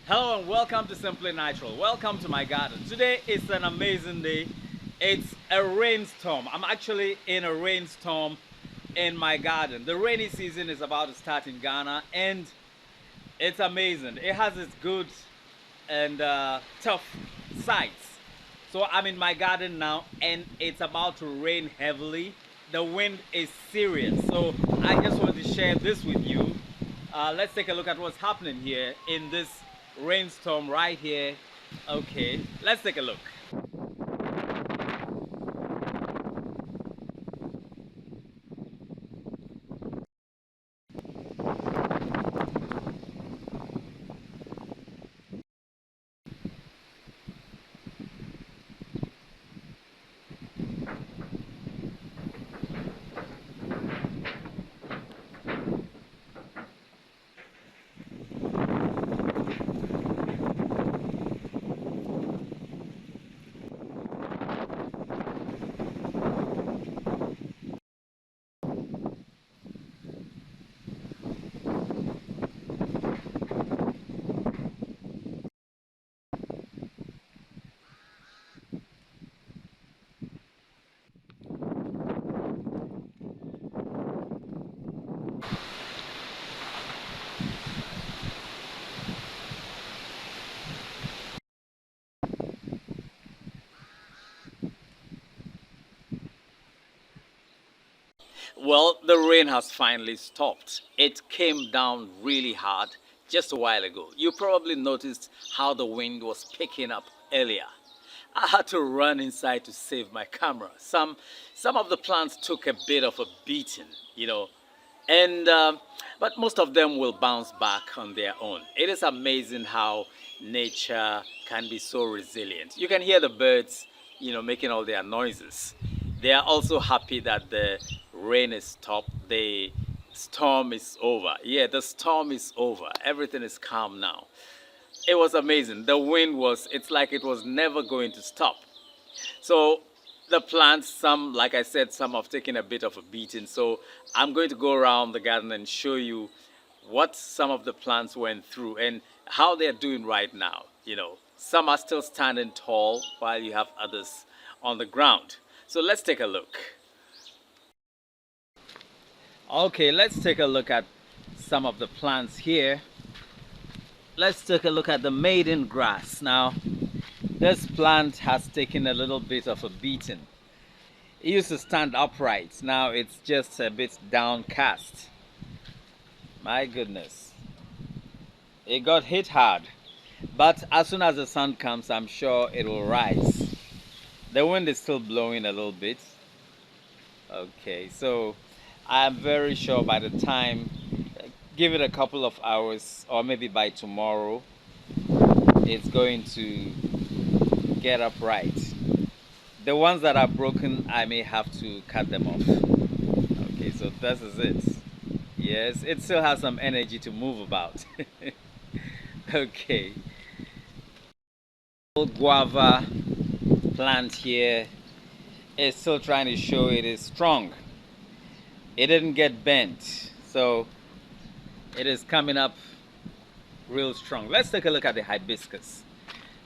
Hello and welcome to Simply Natural. Welcome to my garden. Today is an amazing day. It's a rainstorm. I'm actually in a rainstorm in my garden. The rainy season is about to start in Ghana and it's amazing. It has its good and tough sides. So I'm in my garden now and it's about to rain heavily. The wind is serious. So I just want to share this with you. Let's take a look at what's happening here in this rainstorm right here. Okay, let's take a look. Well, the rain has finally stopped. It came down really hard just a while ago. You probably noticed how the wind was picking up earlier. I had to run inside to save my camera. Some of the plants took a bit of a beating, and but most of them will bounce back on their own. It is amazing how nature can be so resilient. You can hear the birds, making all their noises. They are also happy that the rain is stopped. The storm is over. Yeah, the storm is over. Everything is calm now. It was amazing. The wind was, it's like it was never going to stop. So the plants, some, like I said, some have taken a bit of a beating. So I'm going to go around the garden and show you what some of the plants went through and how they're doing right now. Some are still standing tall while you have others on the ground. So let's take a look. Okay, let's take a look at some of the plants here. Let's take a look at the maiden grass. Now, this plant has taken a little bit of a beating. It used to stand upright. Now it's just a bit downcast. My goodness. It got hit hard. But as soon as the sun comes, I'm sure it will rise. The wind is still blowing a little bit. Okay, so I'm very sure by the time, give it a couple of hours or maybe by tomorrow, it's going to get upright. The ones that are broken, I may have to cut them off. Okay, so this is it. Yes, it still has some energy to move about. Okay. Guava plant here is still trying to show it is strong. It didn't get bent, so it is coming up real strong. Let's take a look at the hibiscus.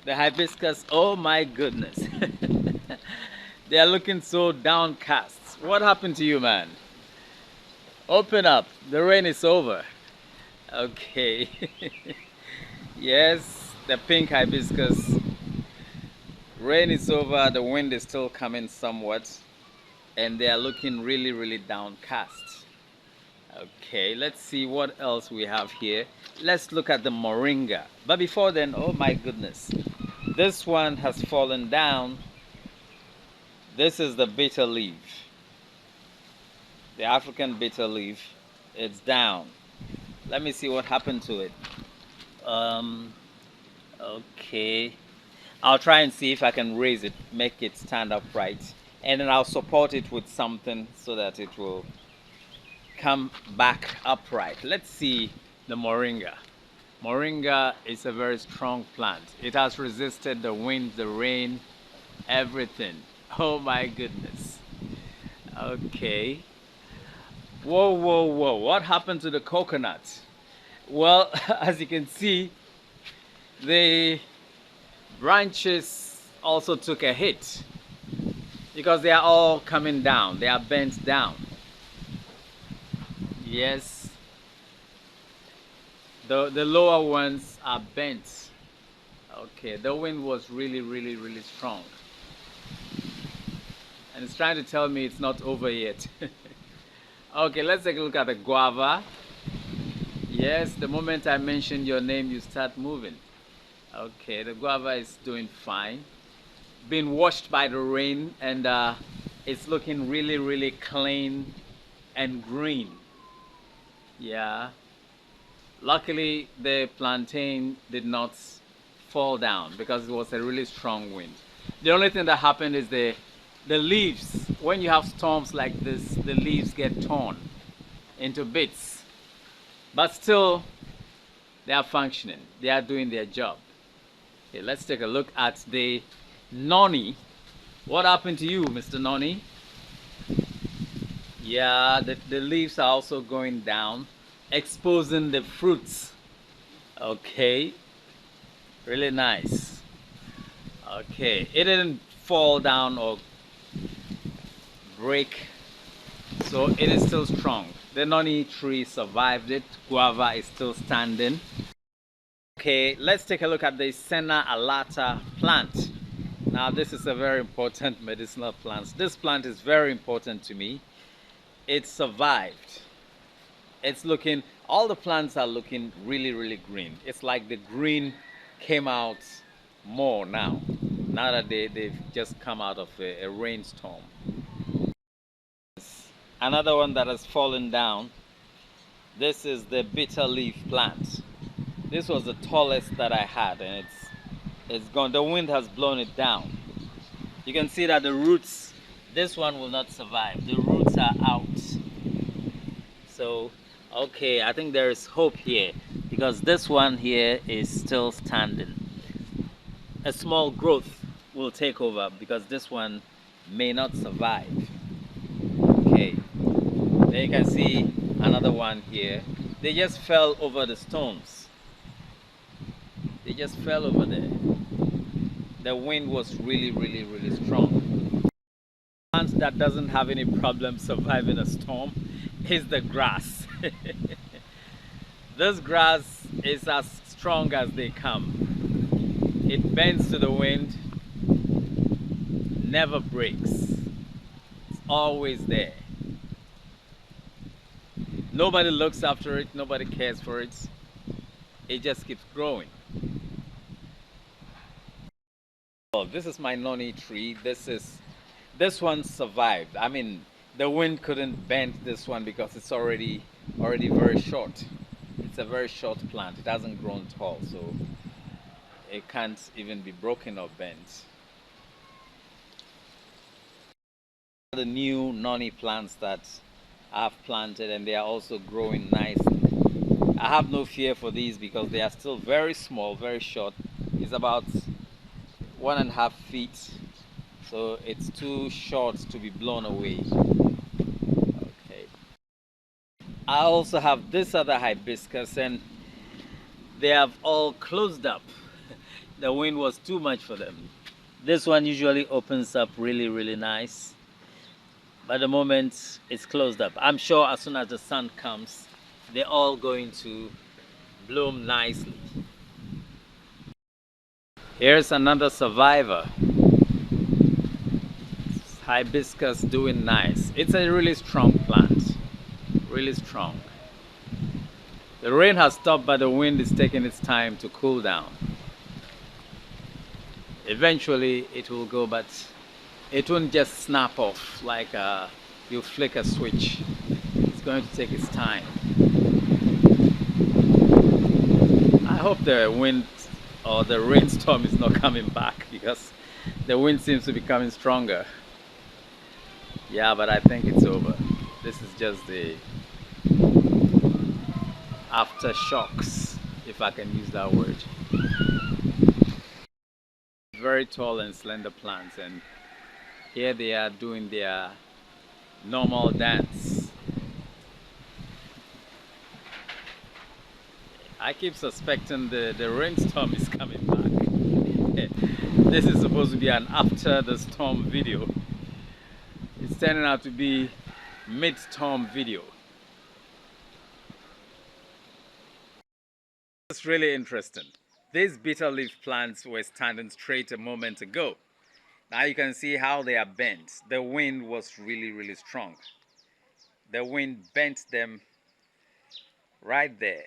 The hibiscus, oh my goodness. They are looking so downcast. What happened to you, man? Open up. The rain is over. Okay. Yes, the pink hibiscus. Rain is over. The wind is still coming somewhat. And they are looking really, really downcast. Okay, let's see what else we have here. Let's look at the moringa. But before then, oh my goodness. This one has fallen down. This is the bitter leaf. The African bitter leaf. It's down. Let me see what happened to it. Okay. I'll try and see if I can raise it, make it stand upright. And then I'll support it with something so that it will come back upright. Let's see the moringa. Moringa is a very strong plant. It has resisted the wind, the rain, everything. Oh my goodness. Okay. Whoa, whoa, whoa. What happened to the coconut? Well, as you can see, The branches also took a hit because they are all coming down. They are bent down. Yes, the lower ones are bent. Okay, the wind was really strong. And it's trying to tell me it's not over yet. Okay, let's take a look at the guava. Yes, the moment I mention your name, you start moving. Okay, the guava is doing fine. Been washed by the rain, and it's looking really clean and green. Yeah. Luckily, the plantain did not fall down because it was a really strong wind. The only thing that happened is the leaves. When you have storms like this, the leaves get torn into bits. But still, they are functioning. They are doing their job. Okay, let's take a look at the noni. What happened to you, Mr. Noni? Yeah, the leaves are also going down, exposing the fruits. Okay, really nice. Okay, it didn't fall down or break, so it is still strong. The noni tree survived it. Guava is still standing. Okay, let's take a look at the Senna alata plant. Now, this is a very important medicinal plant. This plant is very important to me. It survived. It's looking, all the plants are looking really green. It's like the green came out more now that they've just come out of a rainstorm. Another one that has fallen down, this is the bitter leaf plant. This was the tallest that I had, and it's gone. The wind has blown it down. You can see that the roots, this one will not survive. The roots are out. So okay, I think there is hope here because this one here is still standing. A small growth will take over because this one may not survive. Okay, there you can see another one here. They just fell over the stones. They just fell over there. The wind was really strong. Plant that doesn't have any problem surviving a storm is the grass. This grass is as strong as they come. It bends to the wind, never breaks. It's always there. Nobody looks after it, nobody cares for it. It just keeps growing. Oh, this is my noni tree. This one survived. I mean, the wind couldn't bend this one because it's already very short. It's a very short plant. It hasn't grown tall, so it can't even be broken or bent. The new noni plants that I've planted, and they are also growing nicely. I have no fear for these because they are still very small, very short. It's about 1.5 feet, so it's too short to be blown away. Okay. I also have this other hibiscus, and they have all closed up. The wind was too much for them. This one usually opens up really nice, but the moment it's closed up. I'm sure as soon as the sun comes, they're all going to bloom nicely. Here's another survivor. Hibiscus doing nice. It's a really strong plant, really strong. The rain has stopped, but the wind is taking its time to cool down. Eventually it will go, but it won't just snap off like you flick a switch. It's going to take its time. I hope the wind or the rainstorm is not coming back because the wind seems to be coming stronger. Yeah, but I think it's over. This is just the aftershocks, if I can use that word. Very tall and slender plants, and here they are doing their normal dance. I keep suspecting the rainstorm is coming back. This is supposed to be an after the storm video. It's turning out to be mid-storm video. It's really interesting. These bitter leaf plants were standing straight a moment ago. Now you can see how they are bent. The wind was really strong. The wind bent them right there.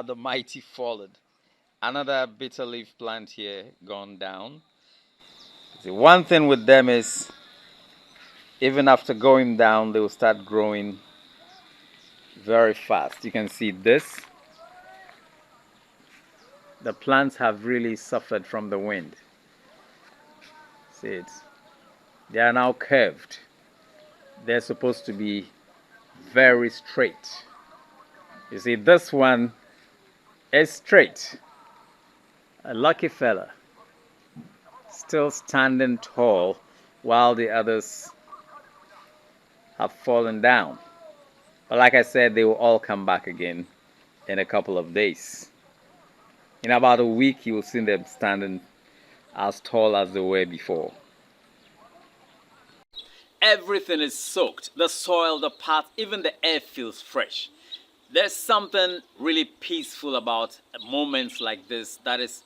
The mighty fallen. Another bitter leaf plant here gone down. See, one thing with them is even after going down, they will start growing very fast. You can see this. The plants have really suffered from the wind. See it? They are now curved. They're supposed to be very straight. You see, this one is straight. A lucky fella. Still standing tall while the others have fallen down. But like I said, they will all come back again in a couple of days. In about a week, you will see them standing as tall as they were before. Everything is soaked. The soil, the path, even the air feels fresh. There's something really peaceful about moments like this. That is,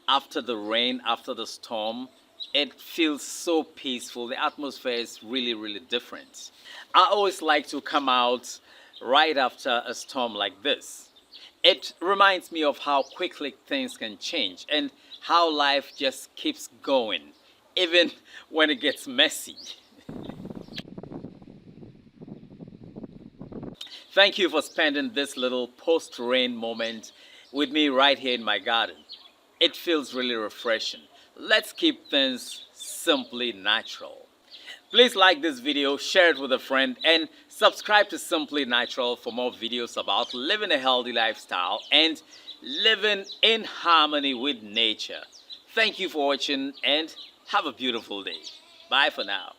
after the rain, after the storm, it feels so peaceful. The atmosphere is really different. I always like to come out right after a storm like this. It reminds me of how quickly things can change and how life just keeps going, even when it gets messy. Thank you for spending this little post-rain moment with me right here in my garden. It feels really refreshing. Let's keep things simply natural. Please like this video, share it with a friend, and subscribe to Simply Natural for more videos about living a healthy lifestyle and living in harmony with nature. Thank you for watching and have a beautiful day. Bye for now.